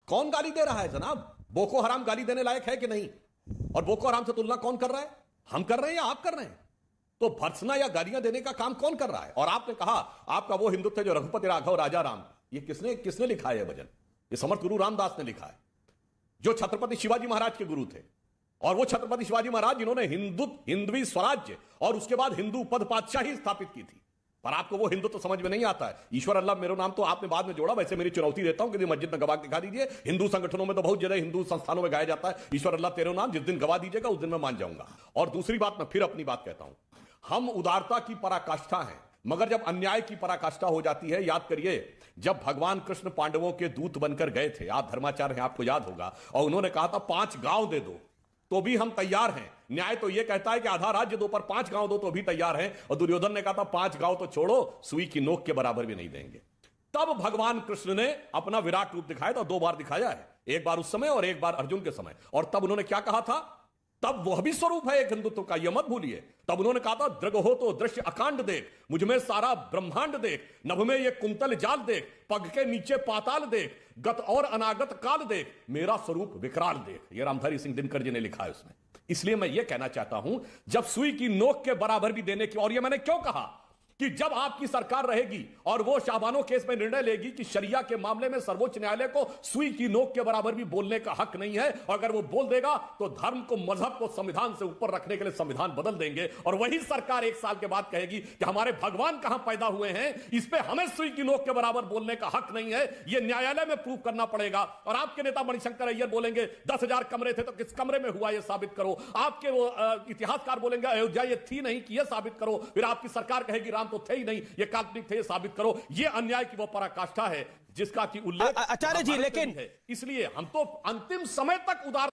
कौन गाली दे रहा है जनाब? बोको हराम गाली देने लायक है कि नहीं? और बोको हराम से तुलना कौन कर रहा है? हम कर रहे हैं या आप कर रहे हैं? तो भर्त्सना या गालियां देने का काम कौन कर रहा है? और आपने कहा आपका वो हिंदुत्व जो रघुपति राघव राजा राम, ये किसने किसने लिखा है? यह भजन ये समर्थ गुरु रामदास ने लिखा है, जो छत्रपति शिवाजी महाराज के गुरु थे। और वो छत्रपति शिवाजी महाराज जिन्होंने हिंदवी स्वराज्य और उसके बाद हिंदू पद पातशाही स्थापित की थी। पर आपको वो हिंदू तो समझ में नहीं आता है। ईश्वर अल्लाह मेरो नाम तो आपने बाद में जोड़ा, वैसे मेरी चुनौती देता हूं कि मस्जिद में गवा दिखा दीजिए। हिंदू संगठनों में तो बहुत ज्यादा हिंदू संस्थानों में गाया जाता है ईश्वर अल्लाह तेरो नाम, जिस दिन गवा दीजिएगा उस दिन मैं मान जाऊंगा। और दूसरी बात, मैं फिर अपनी बात कहता हूं, हम उदारता की पराकाष्ठा हैं, मगर जब अन्याय की पराकाष्ठा हो जाती है, याद करिए जब भगवान कृष्ण पांडवों के दूत बनकर गए थे, आप धर्माचार्य हैं आपको याद होगा, और उन्होंने कहा था 5 गांव दे दो तो भी हम तैयार हैं। न्याय तो यह कहता है कि आधा राज्य दो पर 5 गांव दो तो भी तैयार हैं। और दुर्योधन ने कहा था 5 गांव तो छोड़ो, सुई की नोक के बराबर भी नहीं देंगे। तब भगवान कृष्ण ने अपना विराट रूप दिखाया था, 2 बार दिखाया है, एक बार उस समय और एक बार अर्जुन के समय। और तब उन्होंने क्या कहा था? तब वह भी स्वरूप है एक हिंदुत्व का, यह मत भूलिए। तब उन्होंने कहा था दृग हो तो दृश्य अकांड देख, मुझ में सारा ब्रह्मांड देख, नभ में ये कुंतल जाल देख, पग के नीचे पाताल देख, गत और अनागत काल देख, मेरा स्वरूप विकराल देख। ये रामधारी सिंह दिनकर जी ने लिखा है उसमें। इसलिए मैं ये कहना चाहता हूं, जब सुई की नोक के बराबर भी देने की, और ये मैंने क्यों कहा कि जब आपकी सरकार रहेगी और वो शाहबानो केस में निर्णय लेगी कि शरिया के मामले में सर्वोच्च न्यायालय को सुई की नोक के बराबर भी बोलने का हक नहीं है, और अगर वो बोल देगा तो धर्म को, मजहब को संविधान से ऊपर रखने के लिए संविधान बदल देंगे। और वही सरकार 1 साल के बाद कहेगी कि हमारे भगवान कहां पैदा हुए हैं, इस पे हमें सुई की नोक के बराबर बोलने का हक नहीं है, यह न्यायालय में प्रूव करना पड़ेगा। और आपके नेता मणिशंकर अय्यर बोलेंगे 10,000 कमरे थे तो किस कमरे में हुआ, यह साबित करो। आपके वो इतिहासकार बोलेंगे अयोध्या ये थी नहीं कि यह साबित करो। फिर आपकी सरकार कहेगी राम तो थे ही नहीं, ये काल्पनिक थे, ये साबित करो। ये अन्याय की वो पराकाष्ठा है जिसका कि उल्लेख आचार्य जी, लेकिन है। इसलिए हम तो अंतिम समय तक उदार